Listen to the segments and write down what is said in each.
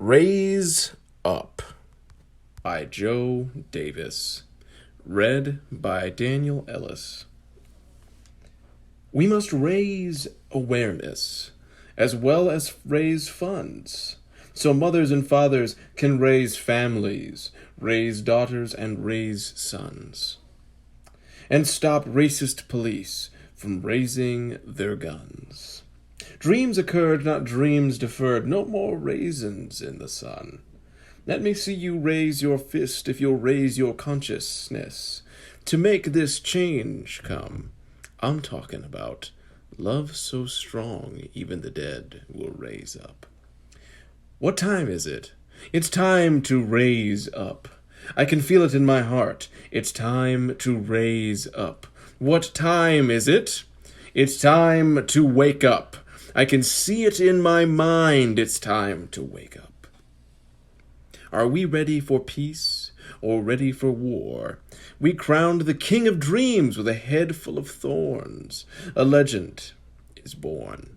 Raise Up by Joe Davis. Read by Daniel Ellis. We must raise awareness as well as raise funds so mothers and fathers can raise families, raise daughters, and raise sons. And stop racist police from raising their guns. Dreams occurred, not dreams deferred. No more raisins in the sun. Let me see you raise your fist if you'll raise your consciousness. To make this change come, I'm talking about love so strong even the dead will raise up. What time is it? It's time to raise up. I can feel it in my heart. It's time to raise up. What time is it? It's time to wake up. I can see it in my mind. It's time to wake up. Are we ready for peace or ready for war? We crowned the king of dreams with a head full of thorns. A legend is born.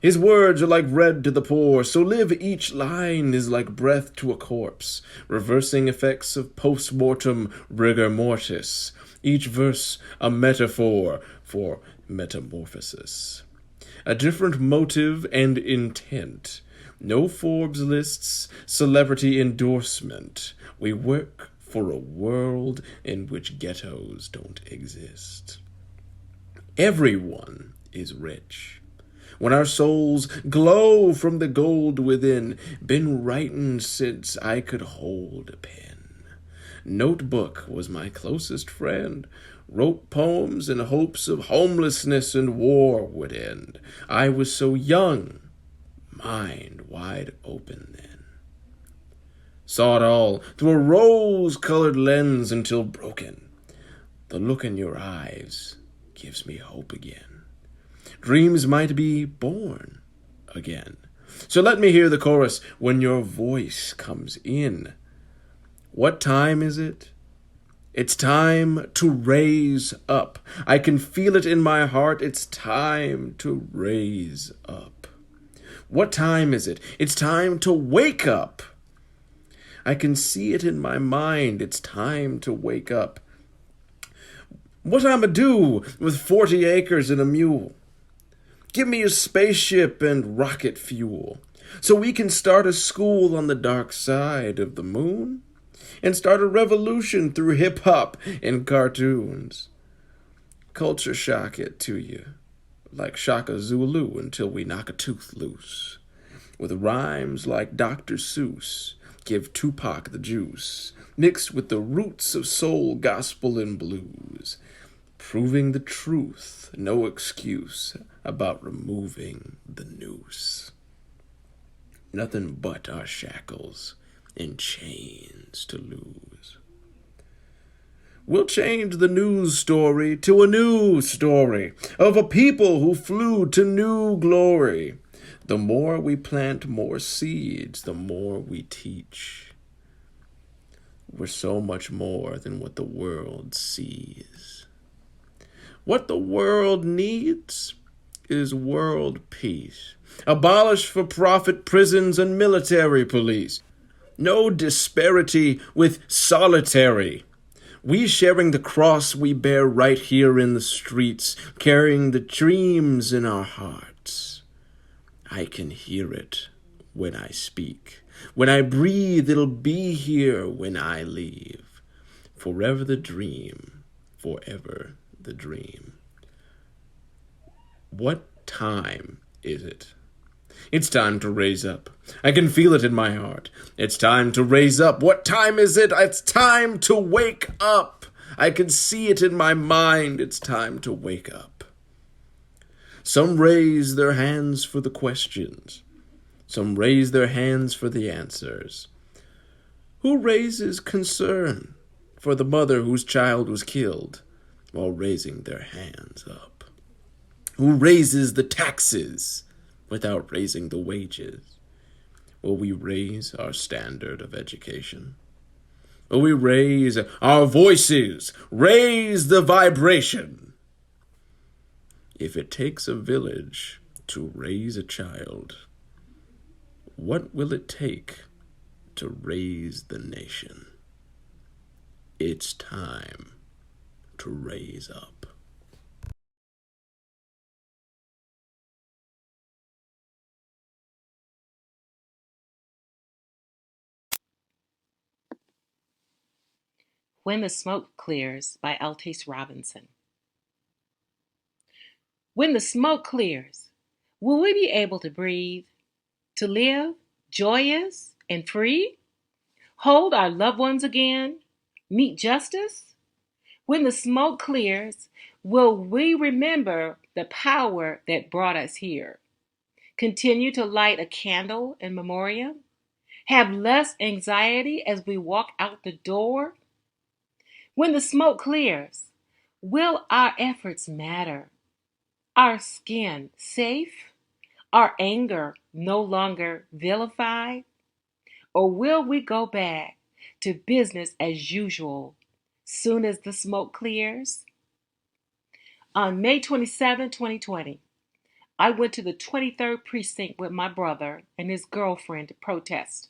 His words are like bread to the poor, so live each line is like breath to a corpse, reversing effects of post-mortem rigor mortis, each verse a metaphor for metamorphosis. A different motive and intent. No Forbes lists, celebrity endorsement. We work for a world in which ghettos don't exist. Everyone is rich. When our souls glow from the gold within, been writing since I could hold a pen. Notebook was my closest friend. Wrote poems in hopes of homelessness and war would end. I was so young, mind wide open then. Saw it all through a rose-colored lens until broken. The look in your eyes gives me hope again. Dreams might be born again. So let me hear the chorus when your voice comes in. What time is it? It's time to raise up. I can feel it in my heart. It's time to raise up. What time is it? It's time to wake up. I can see it in my mind. It's time to wake up. What I'ma do with 40 acres and a mule? Give me a spaceship and rocket fuel so we can start a school on the dark side of the moon and start a revolution through hip-hop and cartoons. Culture shock it to you like Shaka Zulu until we knock a tooth loose. With rhymes like Dr. Seuss, give Tupac the juice, mixed with the roots of soul, gospel, and blues. Proving the truth, no excuse about removing the noose. Nothing but our shackles and chains to lose. We'll change the news story to a new story of a people who flew to new glory. The more we plant more seeds, the more we teach. We're so much more than what the world sees. What the world needs is world peace. Abolish for-profit prisons and military police. No disparity with solitary. We sharing the cross we bear right here in the streets, carrying the dreams in our hearts. I can hear it when I speak. When I breathe, it'll be here when I leave. Forever the dream, forever the dream. What time is it? It's time to raise up. I can feel it in my heart. It's time to raise up. What time is it? It's time to wake up. I can see it in my mind. It's time to wake up. Some raise their hands for the questions. Some raise their hands for the answers. Who raises concern for the mother whose child was killed while raising their hands up? Who raises the taxes without raising the wages? Will we raise our standard of education? Will we raise our voices, raise the vibration? If it takes a village to raise a child, what will it take to raise the nation. It's time to raise up. When the Smoke Clears by Altis Robinson. When the smoke clears, will we be able to breathe, to live joyous and free, hold our loved ones again, meet justice? When the smoke clears, will we remember the power that brought us here, continue to light a candle in memoriam, have less anxiety as we walk out the door? When the smoke clears, will our efforts matter? Our skin safe? Our anger no longer vilified? Or will we go back to business as usual soon as the smoke clears? On May 27, 2020, I went to the 23rd precinct with my brother and his girlfriend to protest.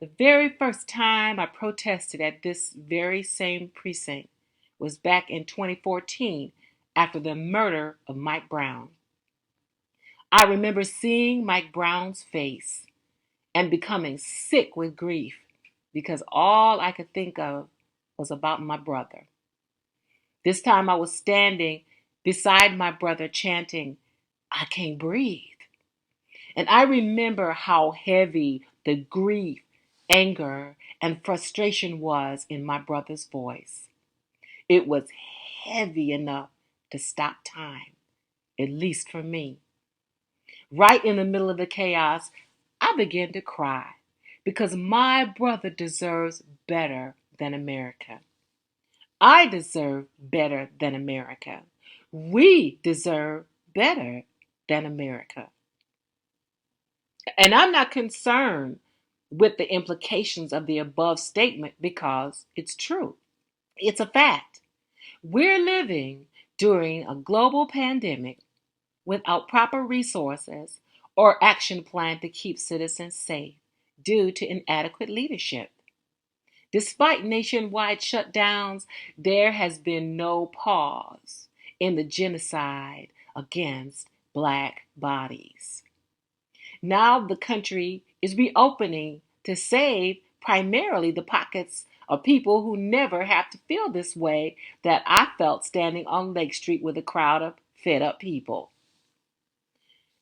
The very first time I protested at this very same precinct was back in 2014 after the murder of Mike Brown. I remember seeing Mike Brown's face and becoming sick with grief because all I could think of was about my brother. This time I was standing beside my brother chanting, "I can't breathe." And I remember how heavy the grief, anger, and frustration was in my brother's voice. It was heavy enough to stop time, at least for me. Right in the middle of the chaos, I began to cry because my brother deserves better than America. I deserve better than America. We deserve better than America. And I'm not concerned with the implications of the above statement because it's true. It's a fact. We're living during a global pandemic without proper resources or action plan to keep citizens safe due to inadequate leadership. Despite nationwide shutdowns, there has been no pause in the genocide against Black bodies. Now the country is reopening to save primarily the pockets of people who never have to feel this way that I felt standing on Lake Street with a crowd of fed up people.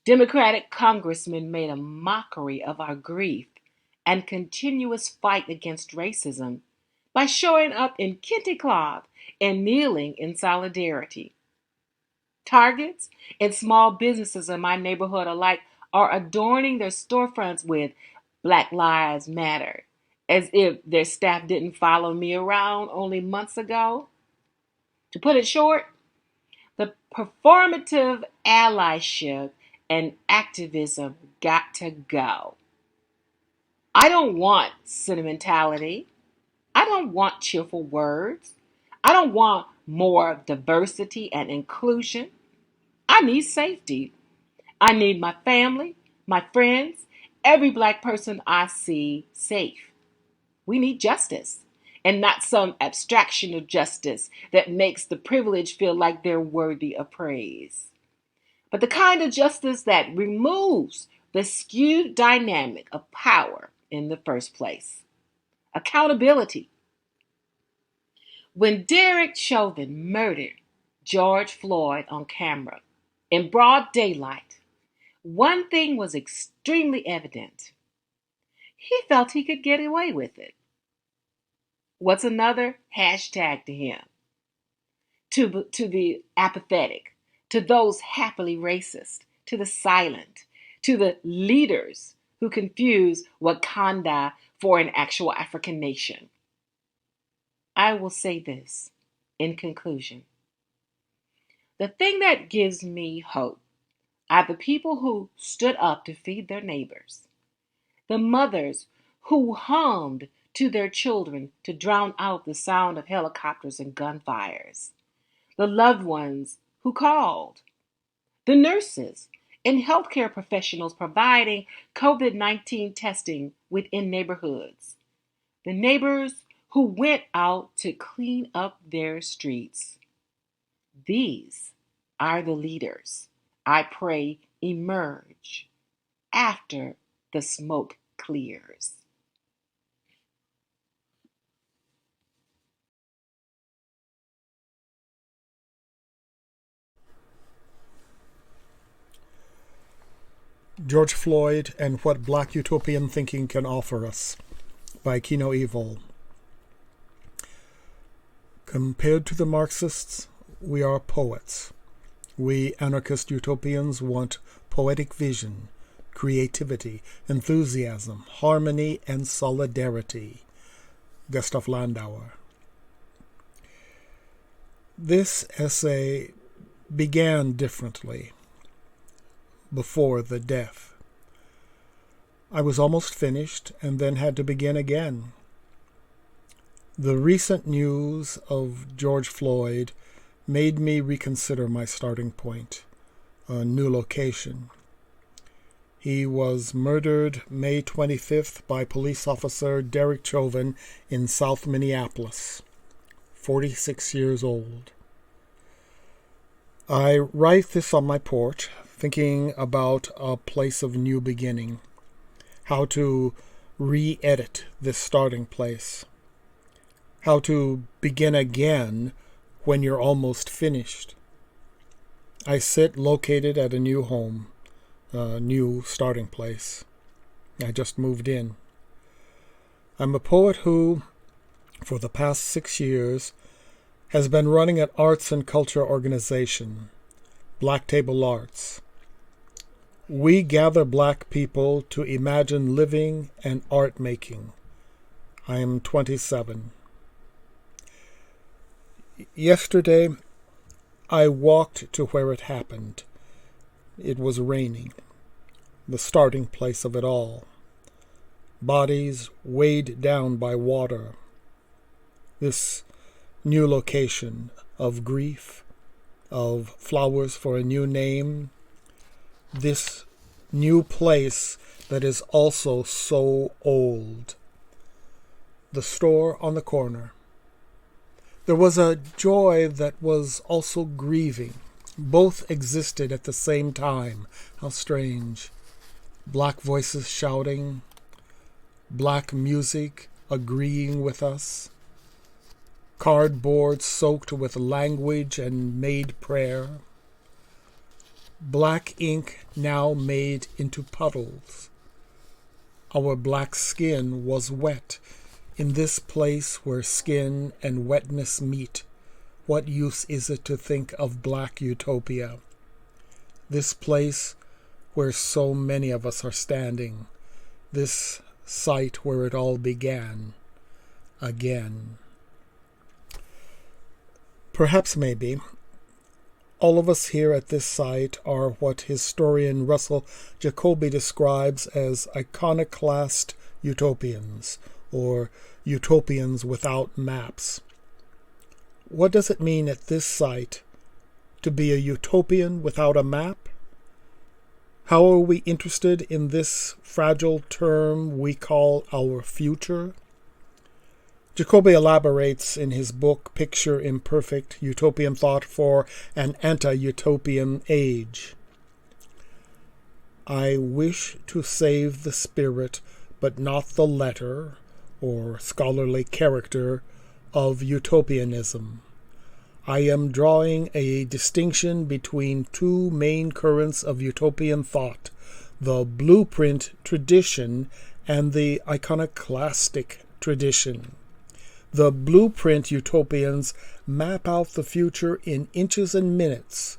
Democratic congressmen made a mockery of our grief and continuous fight against racism by showing up in kente cloth and kneeling in solidarity. Targets and small businesses in my neighborhood alike are adorning their storefronts with Black Lives Matter, as if their staff didn't follow me around only months ago. To put it short, the performative allyship and activism got to go. I don't want sentimentality. I don't want cheerful words. I don't want more diversity and inclusion. I need safety. I need my family, my friends, every Black person I see safe. We need justice and not some abstraction of justice that makes the privileged feel like they're worthy of praise, but the kind of justice that removes the skewed dynamic of power in the first place. Accountability. When Derek Chauvin murdered George Floyd on camera in broad daylight, one thing was extremely evident. He felt he could get away with it. What's another hashtag to him? To the apathetic, to those happily racist, to the silent, to the leaders who confuse Wakanda for an actual African nation. I will say this in conclusion. The thing that gives me hope are the people who stood up to feed their neighbors, the mothers who hummed to their children to drown out the sound of helicopters and gunfires, the loved ones who called, the nurses and healthcare professionals providing COVID-19 testing within neighborhoods. The neighbors who went out to clean up their streets. These are the leaders I pray emerge after the smoke clears. George Floyd and What Black Utopian Thinking Can Offer Us by Kino Evil. Compared to the Marxists, we are poets. We anarchist utopians want poetic vision, creativity, enthusiasm, harmony, and solidarity. Gustav Landauer. This essay began differently before the death. I was almost finished and then had to begin again. The recent news of George Floyd made me reconsider my starting point, a new location. He was murdered May 25th by police officer Derek Chauvin in South Minneapolis, 46 years old. I write this on my porch, thinking about a place of new beginning, how to re-edit this starting place, how to begin again when you're almost finished. I sit located at a new home, a new starting place. I just moved in. I'm a poet who, for the past 6 years, has been running an arts and culture organization, Black Table Arts. We gather Black people to imagine living and art making. I am 27. Yesterday, I walked to where it happened. It was raining, the starting place of it all. Bodies weighed down by water. This new location of grief, of flowers for a new name, this new place that is also so old. The store on the corner. There was a joy that was also grieving. Both existed at the same time. How strange. Black voices shouting, Black music agreeing with us, cardboard soaked with language and made prayer, Black ink now made into puddles. Our black skin was wet. In this place where skin and wetness meet, what use is it to think of Black utopia? This place where so many of us are standing, this site where it all began, again. Perhaps maybe all of us here at this site are what historian Russell Jacoby describes as iconoclast utopians, or utopians without maps. What does it mean at this site to be a utopian without a map? How are we interested in this fragile term we call our future? Jacoby elaborates in his book Picture Imperfect, Utopian Thought for an Anti-Utopian Age. I wish to save the spirit, but not the letter, or scholarly character, of utopianism. I am drawing a distinction between two main currents of utopian thought, the blueprint tradition and the iconoclastic tradition. The blueprint utopians map out the future in inches and minutes.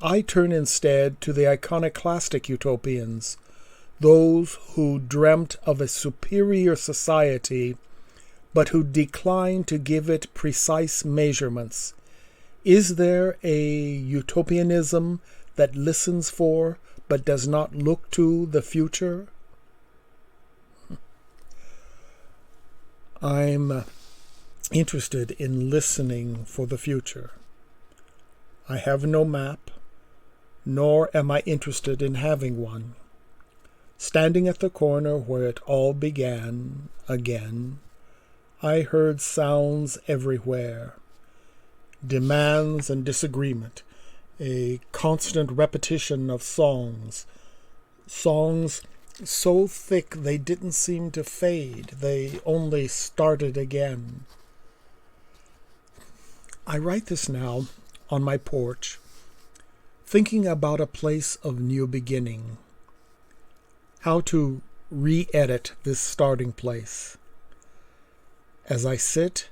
I turn instead to the iconoclastic utopians, those who dreamt of a superior society, but who declined to give it precise measurements. Is there a utopianism that listens for, but does not look to, the future? I'm interested in listening for the future. I have no map, nor am I interested in having one. Standing at the corner where it all began again, I heard sounds everywhere, demands and disagreement, a constant repetition of songs so thick they didn't seem to fade, they only started again. I write this now on my porch, thinking about a place of new beginning, how to re-edit this starting place. As I sit,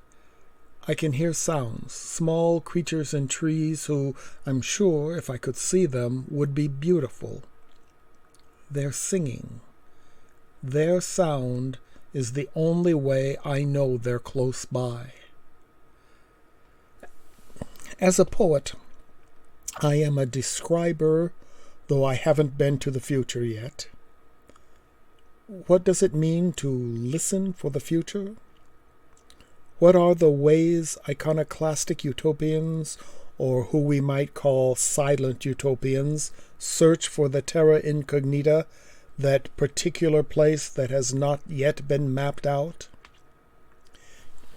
I can hear sounds, small creatures and trees who, I'm sure, if I could see them, would be beautiful. They're singing. Their sound is the only way I know they're close by. As a poet, I am a describer, though I haven't been to the future yet. What does it mean to listen for the future? What are the ways iconoclastic utopians, or who we might call silent utopians, search for the terra incognita, that particular place that has not yet been mapped out?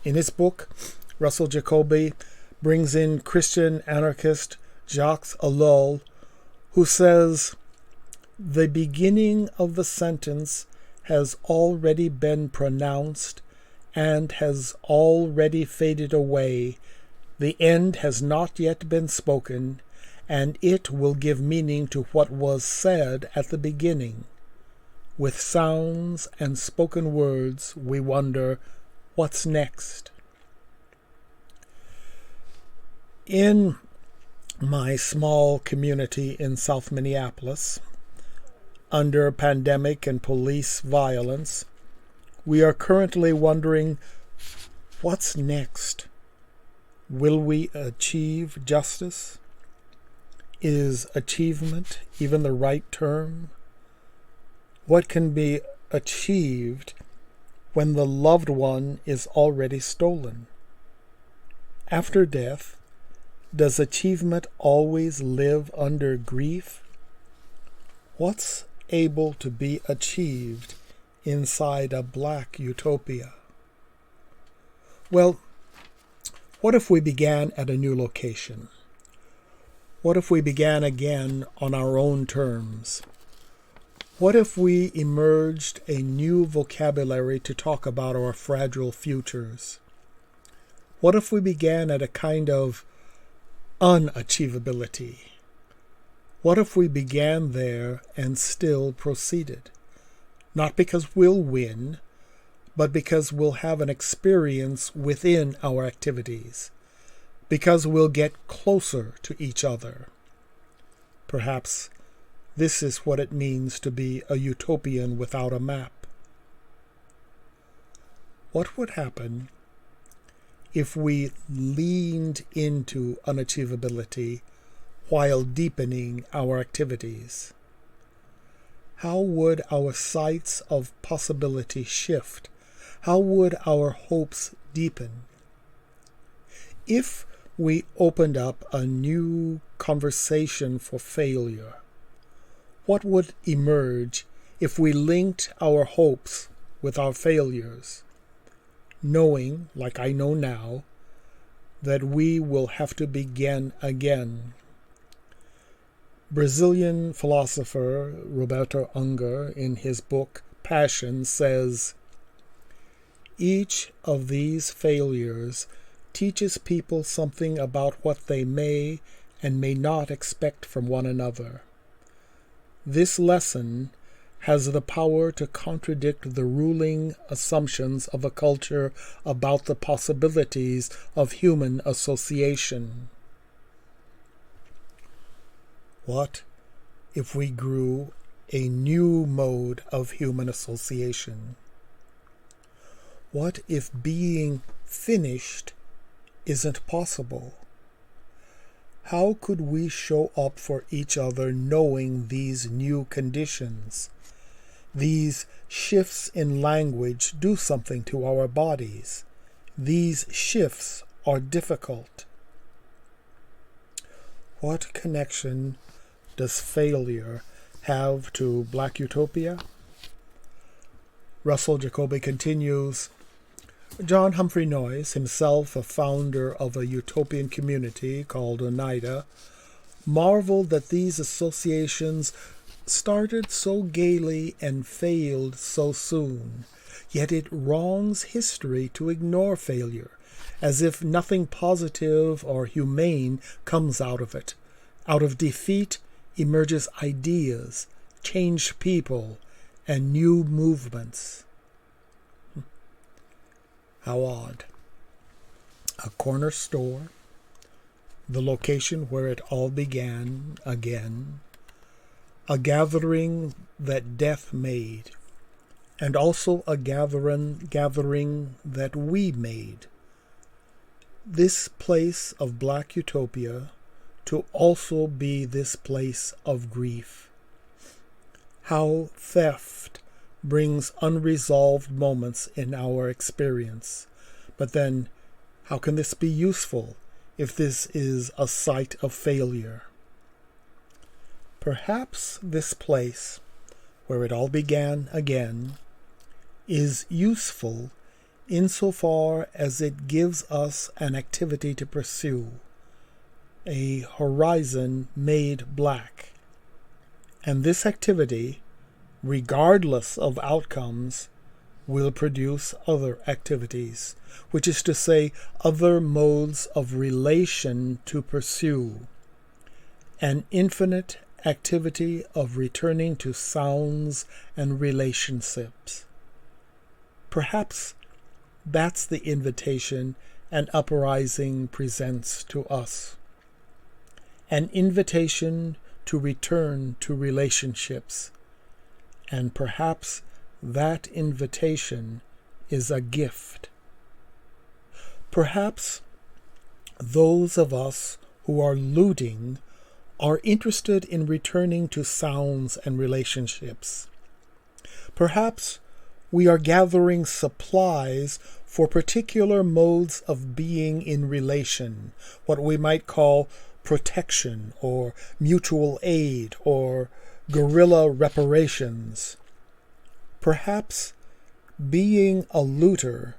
In his book, Russell Jacoby brings in Christian anarchist Jacques Ellul, who says, "The beginning of the sentence has already been pronounced and has already faded away. The end has not yet been spoken, and it will give meaning to what was said at the beginning. With sounds and spoken words, we wonder, what's next?" In my small community in South Minneapolis, under pandemic and police violence, we are currently wondering, what's next? Will we achieve justice? Is achievement even the right term? What can be achieved when the loved one is already stolen? After death, does achievement always live under grief? What's able to be achieved inside a black utopia? Well, what if we began at a new location? What if we began again on our own terms? What if we emerged a new vocabulary to talk about our fragile futures? What if we began at a kind of unachievability? What if we began there and still proceeded? Not because we'll win, but because we'll have an experience within our activities, because we'll get closer to each other. Perhaps this is what it means to be a utopian without a map. What would happen if we leaned into unachievability while deepening our activities? How would our sights of possibility shift? How would our hopes deepen? If we opened up a new conversation for failure, what would emerge if we linked our hopes with our failures, knowing, like I know now, that we will have to begin again? Brazilian philosopher Roberto Unger, in his book Passion, says, "Each of these failures teaches people something about what they may and may not expect from one another. This lesson has the power to contradict the ruling assumptions of a culture about the possibilities of human association." What if we grew a new mode of human association? What if being finished isn't possible? How could we show up for each other knowing these new conditions? These shifts in language do something to our bodies. These shifts are difficult. What connection does failure have to Black Utopia? Russell Jacoby continues, John Humphrey Noyes, himself a founder of a utopian community called Oneida, marveled that these associations started so gaily and failed so soon, yet it wrongs history to ignore failure, as if nothing positive or humane comes out of it. Out of defeat emerges ideas, changed people, and new movements. How odd. A corner store, the location where it all began again, a gathering that death made, and also a gathering that we made. This place of Black Utopia to also be this place of grief. How theft brings unresolved moments in our experience. But then, how can this be useful if this is a site of failure? Perhaps this place, where it all began again, is useful insofar as it gives us an activity to pursue, a horizon made black. And this activity, regardless of outcomes, will produce other activities, which is to say, other modes of relation to pursue, an infinite activity of returning to sounds and relationships. Perhaps that's the invitation an uprising presents to us. An invitation to return to relationships. And perhaps that invitation is a gift. Perhaps those of us who are looting are interested in returning to sounds and relationships. Perhaps we are gathering supplies for particular modes of being in relation, what we might call protection or mutual aid or guerrilla reparations. Perhaps being a looter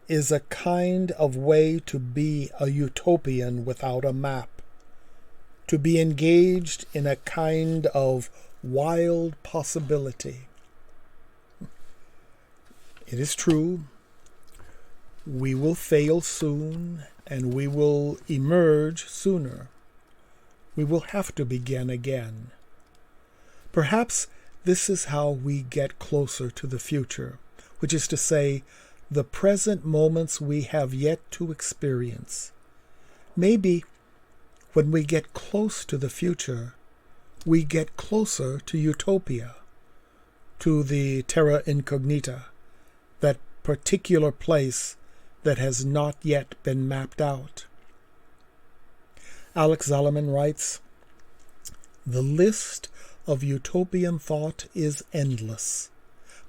is a kind of way to be a utopian without a map, to be engaged in a kind of wild possibility. It is true, we will fail soon and we will emerge sooner. We will have to begin again. Perhaps this is how we get closer to the future, which is to say, the present moments we have yet to experience. Maybe when we get close to the future, we get closer to utopia, to the terra incognita, that particular place that has not yet been mapped out. Alex Zalman writes, "The list of utopian thought is endless.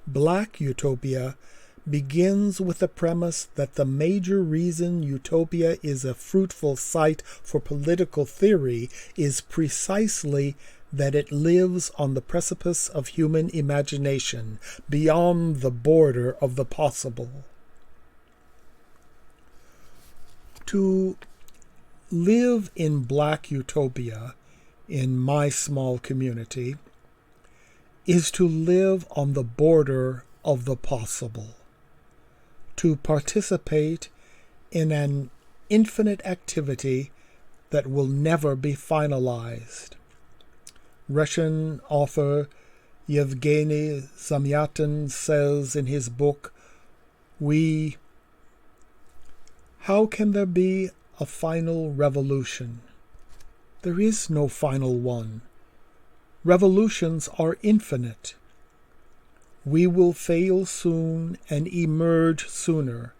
Black utopia begins with the premise that the major reason utopia is a fruitful site for political theory is precisely that it lives on the precipice of human imagination, beyond the border of the possible." To live in Black utopia in my small community is to live on the border of the possible, to participate in an infinite activity that will never be finalized. Russian author Yevgeny Zamyatin says in his book, How can there be a final revolution? There is no final one. Revolutions are infinite. We will fail soon and emerge sooner,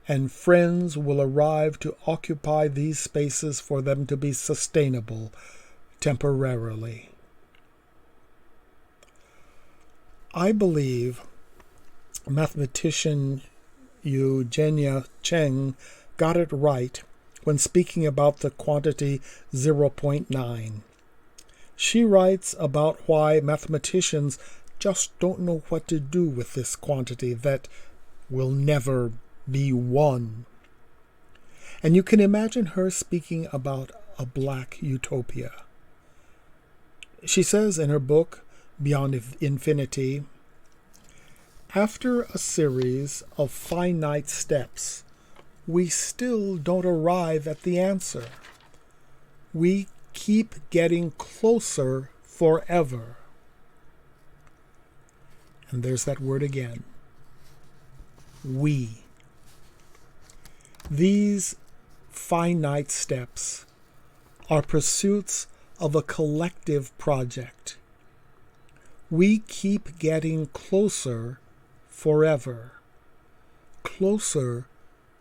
and friends will arrive to occupy these spaces for them to be sustainable temporarily. I believe mathematician Eugenia Cheng got it right when speaking about the quantity 0.9. She writes about why mathematicians just don't know what to do with this quantity that will never be one. And you can imagine her speaking about a black utopia. She says in her book, Beyond Infinity, after a series of finite steps, we still don't arrive at the answer. We keep getting closer forever. And there's that word again. We. These finite steps are pursuits of a collective project. We keep getting closer forever, closer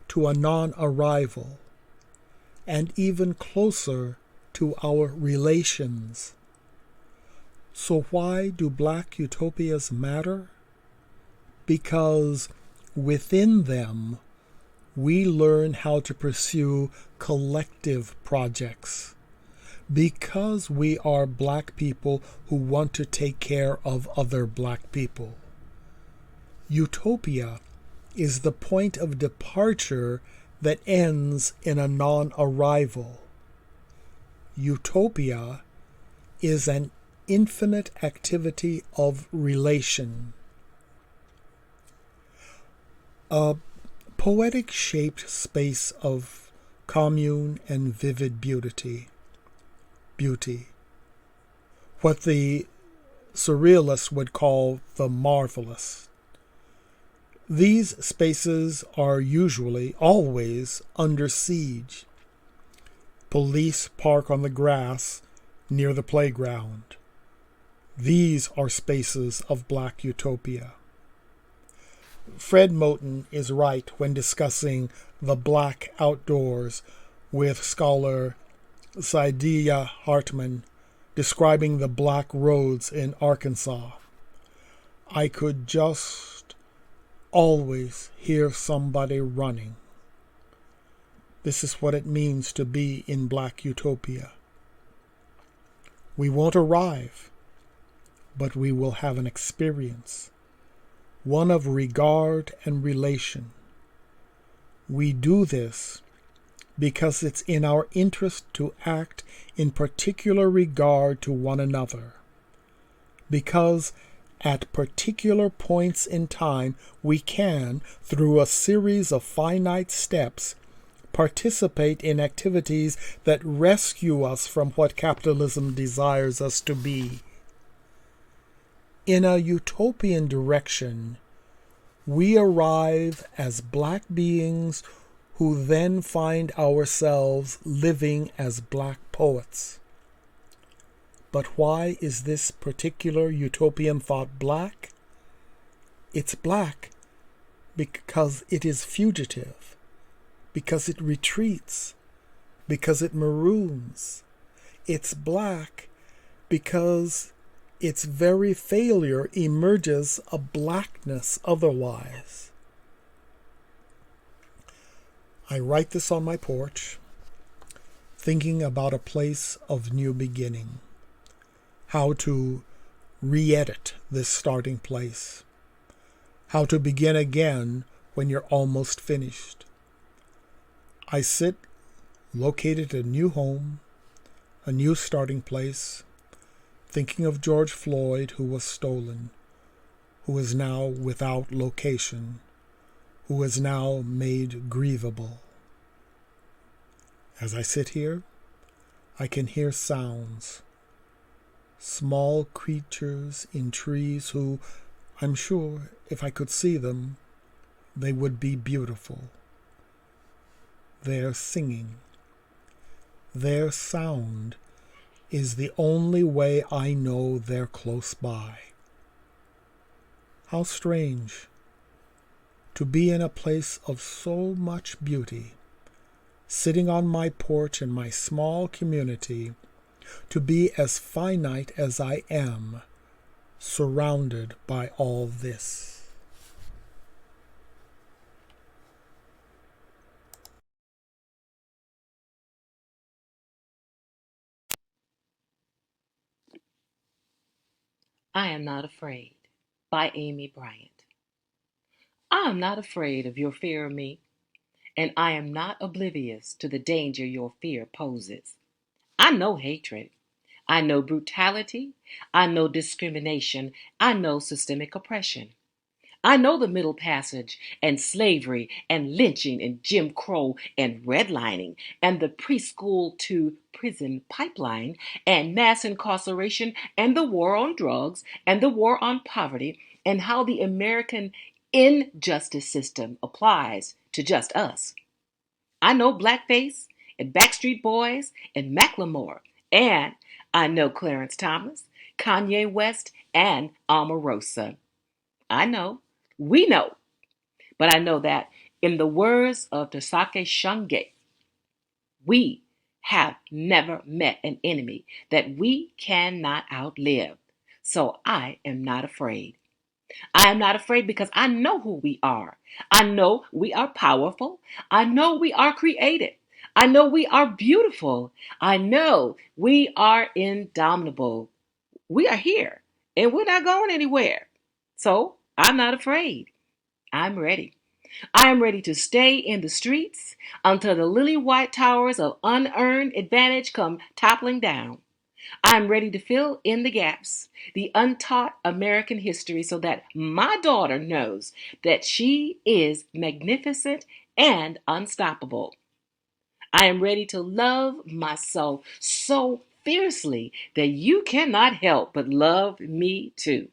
to a non-arrival, and even closer to our relations. So why do black utopias matter? Because within them, we learn how to pursue collective projects. Because we are black people who want to take care of other black people. Utopia is the point of departure that ends in a non-arrival. Utopia is an infinite activity of relation. A poetic-shaped space of commune and vivid beauty. What the surrealists would call the marvelous. These spaces are usually, always, under siege. Police park on the grass near the playground. These are spaces of black utopia. Fred Moten is right when discussing the black outdoors with scholar Saidiya Hartman describing the black roads in Arkansas. I could just always hear somebody running. This is what it means to be in black utopia. We won't arrive, but we will have an experience, one of regard and relation. We do this because it's in our interest to act in particular regard to one another, because at particular points in time we can, through a series of finite steps, participate in activities that rescue us from what capitalism desires us to be. In a utopian direction, we arrive as black beings who then find ourselves living as black poets. But why is this particular utopian thought black? It's black because it is fugitive, because it retreats, because it maroons. It's black because its very failure emerges a blackness otherwise. I write this on my porch, thinking about a place of new beginning, how to re-edit this starting place, how to begin again when you're almost finished. I sit located at a new home, a new starting place, thinking of George Floyd, who was stolen, who is now without location, who is now made grievable. As I sit here, I can hear sounds, small creatures in trees who, I'm sure, if I could see them, they would be beautiful. They're singing. Their sound is the only way I know they're close by. How strange to be in a place of so much beauty, sitting on my porch in my small community, to be as finite as I am, surrounded by all this. I Am Not Afraid by Amy Bryant. I am not afraid of your fear of me, and I am not oblivious to the danger your fear poses. I know hatred. I know brutality. I know discrimination. I know systemic oppression. I know the Middle Passage and slavery and lynching and Jim Crow and redlining and the preschool to prison pipeline and mass incarceration and the war on drugs and the war on poverty and how the American injustice system applies to just us. I know Blackface and Backstreet Boys and Macklemore, and I know Clarence Thomas, Kanye West, and Omarosa. I know. We know. But I know that in the words of Tasake Shunge, we have never met an enemy that we cannot outlive. So I am not afraid. I am not afraid because I know who we are. I know we are powerful. I know we are creative. I know we are beautiful. I know we are indomitable. We are here and we're not going anywhere. So I'm not afraid. I'm ready. I am ready to stay in the streets until the lily white towers of unearned advantage come toppling down. I am ready to fill in the gaps, the untaught American history, so that my daughter knows that she is magnificent and unstoppable. I am ready to love myself so fiercely that you cannot help but love me too.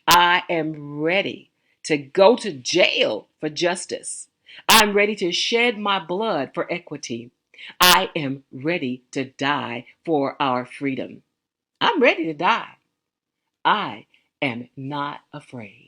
I am ready to go to jail for justice. I'm ready to shed my blood for equity. I am ready to die for our freedom. I'm ready to die. I am not afraid.